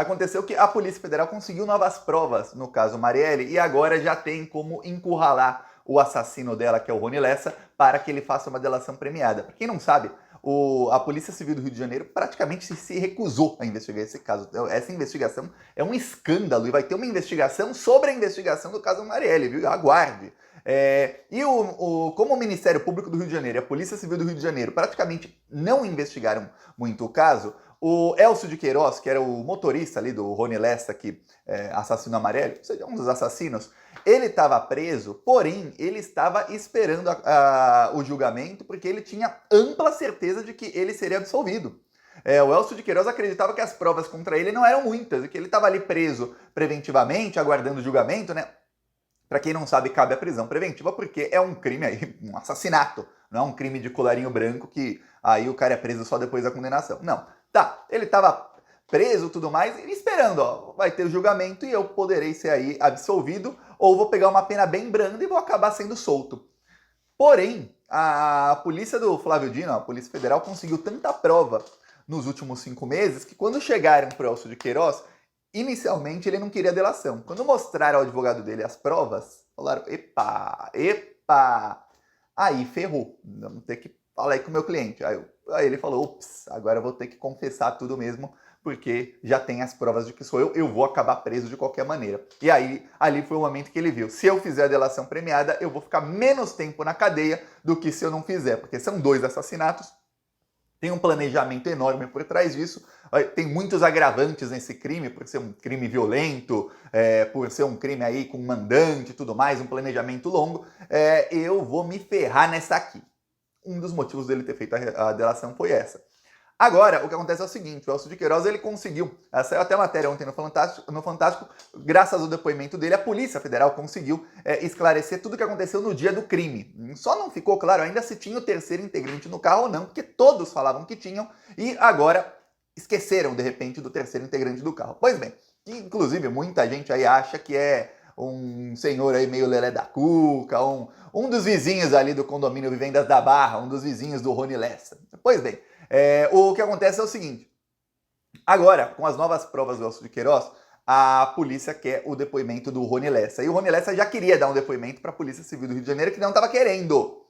aconteceu que a Polícia Federal conseguiu novas provas no caso Marielle e agora já tem como encurralar o assassino dela, que é o Rony Lessa, para que ele faça uma delação premiada. Para quem não sabe, a Polícia Civil do Rio de Janeiro praticamente se recusou a investigar esse caso. Essa investigação é um escândalo e vai ter uma investigação sobre a investigação do caso Marielle, viu? Aguarde. Como o Ministério Público do Rio de Janeiro e a Polícia Civil do Rio de Janeiro praticamente não investigaram muito o caso, o Elcio de Queiroz, que era o motorista ali do Rony Lessa que assassinou a Marielle, ou seja, um dos assassinos, ele estava preso, porém ele estava esperando o julgamento porque ele tinha ampla certeza de que ele seria absolvido. O Elcio de Queiroz acreditava que as provas contra ele não eram muitas e que ele estava ali preso preventivamente, aguardando o julgamento, né? Para quem não sabe, cabe a prisão preventiva porque é um crime aí, um assassinato, não é um crime de colarinho branco que aí o cara é preso só depois da condenação. Não, tá, ele estava preso e tudo mais, e esperando, ó, vai ter o julgamento e eu poderei ser aí absolvido ou vou pegar uma pena bem branda e vou acabar sendo solto. Porém, a polícia do Flávio Dino, a Polícia Federal, conseguiu tanta prova nos últimos 5 meses que quando chegaram para o Elcio de Queiroz, inicialmente ele não queria delação. Quando mostraram ao advogado dele as provas, falaram, epa, aí ferrou, vamos ter que falar aí com o meu cliente. Aí ele falou, ops, agora eu vou ter que confessar tudo mesmo, porque já tem as provas de que sou eu vou acabar preso de qualquer maneira. E aí, ali foi o momento que ele viu, se eu fizer a delação premiada, eu vou ficar menos tempo na cadeia do que se eu não fizer, porque são 2 assassinatos, tem um planejamento enorme por trás disso, tem muitos agravantes nesse crime, por ser um crime violento, por ser um crime aí com mandante e tudo mais, um planejamento longo, eu vou me ferrar nessa aqui. Um dos motivos dele ter feito a delação foi essa. Agora, o que acontece é o seguinte, o Elcio de Queiroz, ele conseguiu, saiu até matéria ontem no Fantástico, graças ao depoimento dele, a Polícia Federal conseguiu esclarecer tudo o que aconteceu no dia do crime. Só não ficou claro ainda se tinha o terceiro integrante no carro ou não, porque todos falavam que tinham e agora esqueceram, de repente, do terceiro integrante do carro. Pois bem, inclusive muita gente aí acha que é um senhor aí meio lelé da cuca, um dos vizinhos ali do condomínio Vivendas da Barra, um dos vizinhos do Rony Lessa. Pois bem, o que acontece é o seguinte, agora, com as novas provas do Elcio de Queiroz, a polícia quer o depoimento do Rony Lessa. E o Rony Lessa já queria dar um depoimento para a Polícia Civil do Rio de Janeiro, que não estava querendo.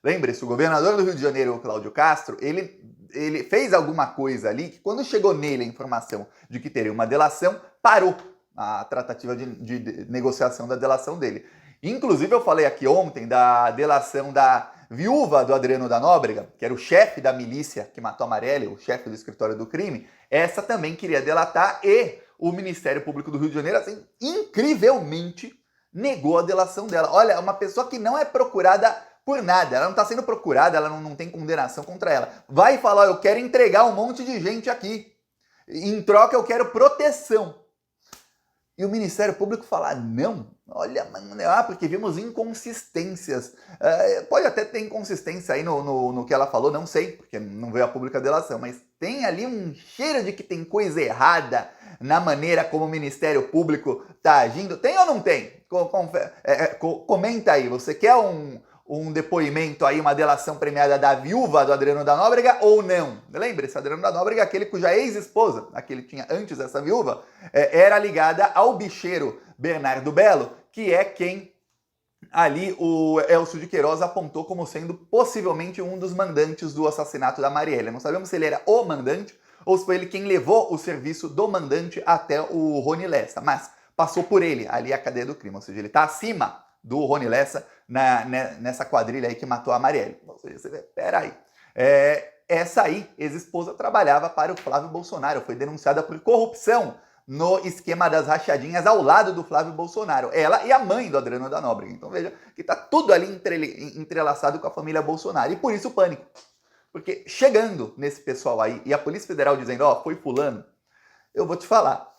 Lembre-se, o governador do Rio de Janeiro, o Cláudio Castro, ele fez alguma coisa ali que quando chegou nele a informação de que teria uma delação, parou a tratativa de negociação da delação dele. Inclusive, eu falei aqui ontem da delação da viúva do Adriano da Nóbrega, que era o chefe da milícia que matou a Marielle, o chefe do escritório do crime, essa também queria delatar e o Ministério Público do Rio de Janeiro, assim, incrivelmente negou a delação dela. Olha, uma pessoa que não é procurada por nada, ela não está sendo procurada, ela não tem condenação contra ela. Vai falar, eu quero entregar um monte de gente aqui, em troca eu quero proteção. E o Ministério Público fala, não, olha, porque vimos inconsistências. Pode até ter inconsistência aí no que ela falou, não sei, porque não veio a pública delação, mas tem ali um cheiro de que tem coisa errada na maneira como o Ministério Público está agindo. Tem ou não tem? Comenta aí, você quer um depoimento aí, uma delação premiada da viúva do Adriano da Nóbrega ou não? Lembre-se, Adriano da Nóbrega, aquele cuja ex-esposa, a que ele tinha antes dessa viúva, era ligada ao bicheiro Bernardo Belo, que é quem ali o Elcio de Queiroz apontou como sendo possivelmente um dos mandantes do assassinato da Marielle. Não sabemos se ele era o mandante ou se foi ele quem levou o serviço do mandante até o Rony Lessa, mas passou por ele ali a cadeia do crime, ou seja, ele está acima do Rony Lessa nessa quadrilha aí que matou a Marielle. Ou seja, você vê, peraí. Essa aí, ex-esposa, trabalhava para o Flávio Bolsonaro, foi denunciada por corrupção no esquema das rachadinhas ao lado do Flávio Bolsonaro. Ela e a mãe do Adriano da Nóbrega. Então veja que está tudo ali entrelaçado com a família Bolsonaro. E por isso o pânico. Porque chegando nesse pessoal aí, e a Polícia Federal dizendo, ó, foi fulano, eu vou te falar,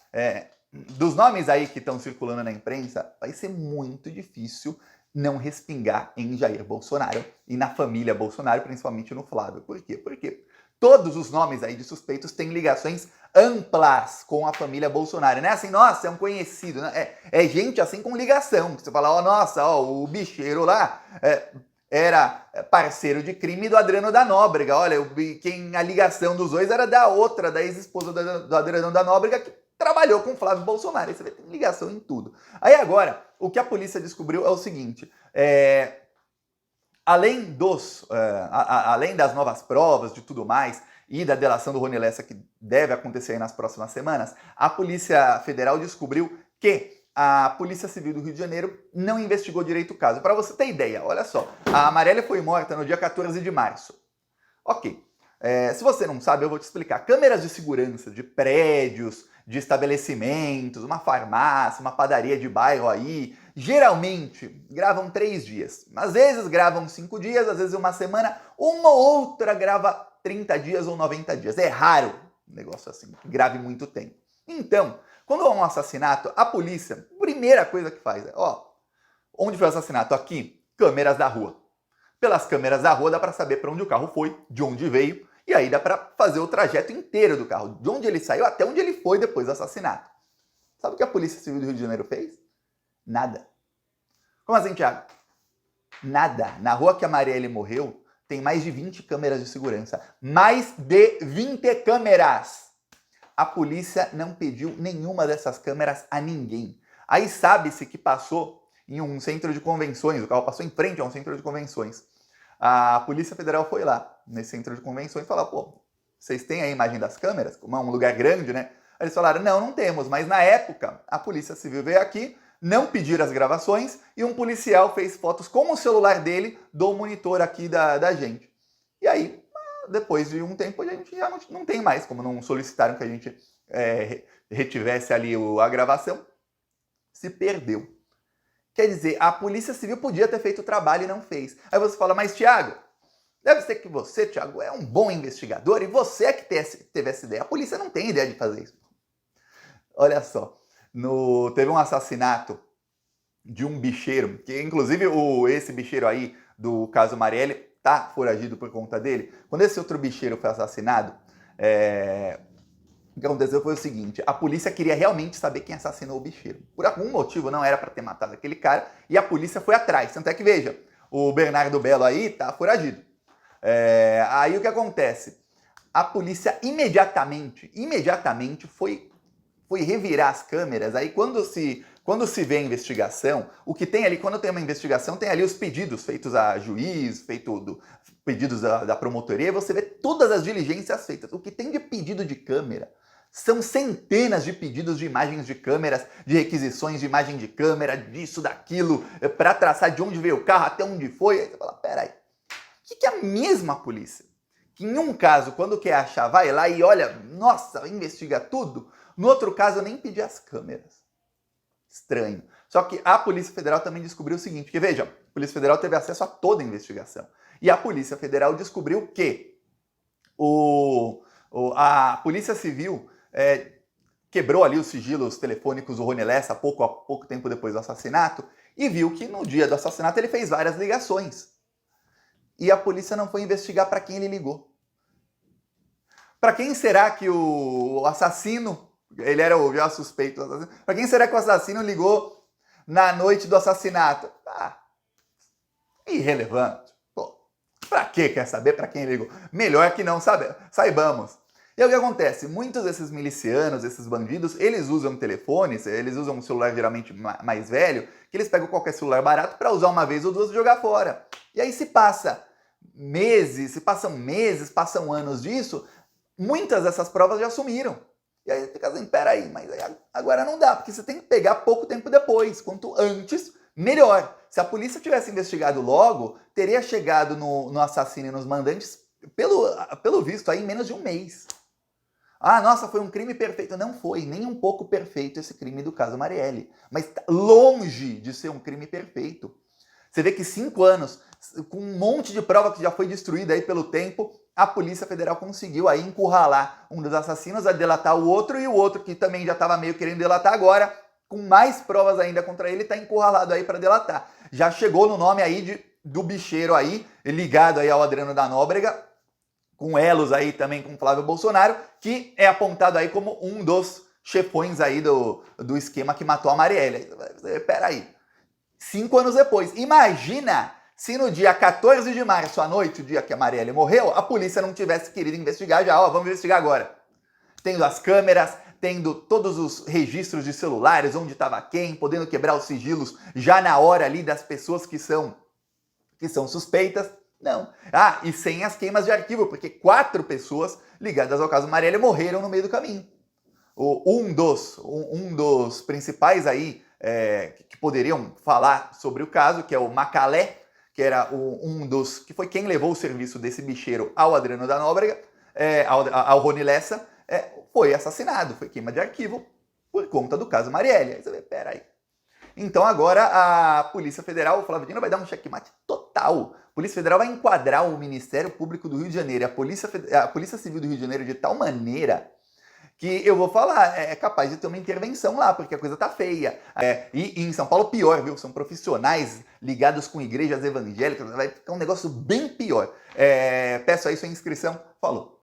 dos nomes aí que estão circulando na imprensa, vai ser muito difícil não respingar em Jair Bolsonaro e na família Bolsonaro, principalmente no Flávio. Por quê? Porque todos os nomes aí de suspeitos têm ligações amplas com a família Bolsonaro. Não é assim, nossa, é um conhecido. Né? É gente assim com ligação. Você fala, ó, nossa, ó, o bicheiro lá era parceiro de crime do Adriano da Nóbrega. Olha, a ligação dos dois era da outra, da ex-esposa do Adriano da Nóbrega, que trabalhou com Flávio Bolsonaro. Aí você vê, tem ligação em tudo. Aí agora, o que a polícia descobriu é o seguinte, além das novas provas, de tudo mais, e da delação do Rony Lessa, que deve acontecer aí nas próximas semanas, a Polícia Federal descobriu que a Polícia Civil do Rio de Janeiro não investigou direito o caso. Para você ter ideia, olha só, a Marielle foi morta no dia 14 de março. Ok, se você não sabe, eu vou te explicar. Câmeras de segurança de prédios, de estabelecimentos, uma farmácia, uma padaria de bairro aí, geralmente gravam 3 dias. Às vezes gravam 5 dias, às vezes uma semana, uma ou outra grava 30 dias ou 90 dias. É raro um negócio assim, que grave muito tempo. Então, quando há um assassinato, a polícia, a primeira coisa que faz é, onde foi o assassinato? Aqui, câmeras da rua. Pelas câmeras da rua dá para saber para onde o carro foi, de onde veio, e aí dá para fazer o trajeto inteiro do carro, de onde ele saiu até onde ele foi depois do assassinato. Sabe o que a Polícia Civil do Rio de Janeiro fez? Nada. Como assim, Thiago? Nada. Na rua que a Marielle morreu, tem mais de 20 câmeras de segurança. Mais de 20 câmeras! A polícia não pediu nenhuma dessas câmeras a ninguém. Aí sabe-se que passou em um centro de convenções, o carro passou em frente a um centro de convenções. A Polícia Federal foi lá, nesse centro de convenções, e falou, pô, vocês têm a imagem das câmeras? Como é um lugar grande, né? Aí eles falaram, não temos, mas na época a Polícia Civil veio aqui, não pediram as gravações, e um policial fez fotos com o celular dele do monitor aqui da gente. E aí, depois de um tempo, a gente já não tem mais, como não solicitaram que a gente retivesse ali a gravação, se perdeu. Quer dizer, a Polícia Civil podia ter feito o trabalho e não fez. Aí você fala, mas Thiago, deve ser que você, Thiago, é um bom investigador e você é que teve essa ideia. A polícia não tem ideia de fazer isso. Olha só, teve um assassinato de um bicheiro, que inclusive esse bicheiro aí do caso Marielle tá foragido por conta dele. Quando esse outro bicheiro foi assassinado, o que aconteceu foi o seguinte, a polícia queria realmente saber quem assassinou o bicheiro. Por algum motivo não era para ter matado aquele cara e a polícia foi atrás. Tanto é que, veja, o Bernardo Bello aí tá foragido. Aí o que acontece? A polícia imediatamente foi revirar as câmeras. Aí quando se vê a investigação, o que tem ali, quando tem uma investigação, tem ali os pedidos feitos a juiz, pedidos da promotoria, e você vê todas as diligências feitas. O que tem de pedido de câmera são centenas de pedidos de imagens de câmeras, de requisições de imagem de câmera, disso, daquilo, para traçar de onde veio o carro, até onde foi. Aí você fala, peraí, o que é a mesma polícia, que em um caso, quando quer achar, vai lá e olha, nossa, investiga tudo, no outro caso nem pedir as câmeras. Estranho. Só que a Polícia Federal também descobriu o seguinte, porque veja, a Polícia Federal teve acesso a toda a investigação. E a Polícia Federal descobriu que a Polícia Civil quebrou ali os sigilos telefônicos do Rony Lessa pouco tempo depois do assassinato e viu que no dia do assassinato ele fez várias ligações. E a polícia não foi investigar para quem ele ligou. Para quem será que o assassino, ele era o suspeito do assassino, para quem será que o assassino ligou na noite do assassinato? Irrelevante. Pô, para que quer saber para quem ligou? Melhor que não saibamos. E aí o que acontece? Muitos desses milicianos, esses bandidos, eles usam telefones, eles usam um celular geralmente mais velho, que eles pegam qualquer celular barato para usar uma vez ou duas e jogar fora. E aí se passam meses, passam anos disso, muitas dessas provas já sumiram. E aí fica assim, peraí, mas agora não dá, porque você tem que pegar pouco tempo depois. Quanto antes, melhor. Se a polícia tivesse investigado logo, teria chegado no assassino e nos mandantes, pelo visto, aí em menos de um mês. Nossa, foi um crime perfeito. Não foi nem um pouco perfeito esse crime do caso Marielle. Mas tá longe de ser um crime perfeito. Você vê que 5 anos, com um monte de prova que já foi destruída aí pelo tempo, a Polícia Federal conseguiu aí encurralar um dos assassinos, a delatar o outro, e o outro que também já estava meio querendo delatar agora, com mais provas ainda contra ele, está encurralado aí para delatar. Já chegou no nome aí do bicheiro aí, ligado aí ao Adriano da Nóbrega, com elos aí também com Flávio Bolsonaro, que é apontado aí como um dos chefões aí do esquema que matou a Marielle. Peraí, 5 anos depois, imagina se no dia 14 de março à noite, o dia que a Marielle morreu, a polícia não tivesse querido investigar já, vamos investigar agora. Tendo as câmeras, tendo todos os registros de celulares, onde estava quem, podendo quebrar os sigilos já na hora ali das pessoas que são suspeitas. Não. Ah, e sem as queimas de arquivo, porque 4 pessoas ligadas ao caso Marielle morreram no meio do caminho. Um dos principais aí que poderiam falar sobre o caso, que é o Macalé, que era que foi quem levou o serviço desse bicheiro ao Adriano da Nóbrega, ao Rony Lessa, foi assassinado, foi queima de arquivo por conta do caso Marielle. Aí você vê, peraí. Então agora a Polícia Federal, o Flávio Dino vai dar um checkmate total. A Polícia Federal vai enquadrar o Ministério Público do Rio de Janeiro e a Polícia Civil do Rio de Janeiro de tal maneira que eu vou falar, é capaz de ter uma intervenção lá, porque a coisa tá feia. E em São Paulo pior, viu? São profissionais ligados com igrejas evangélicas, vai ficar um negócio bem pior. Peço aí sua inscrição. Falou!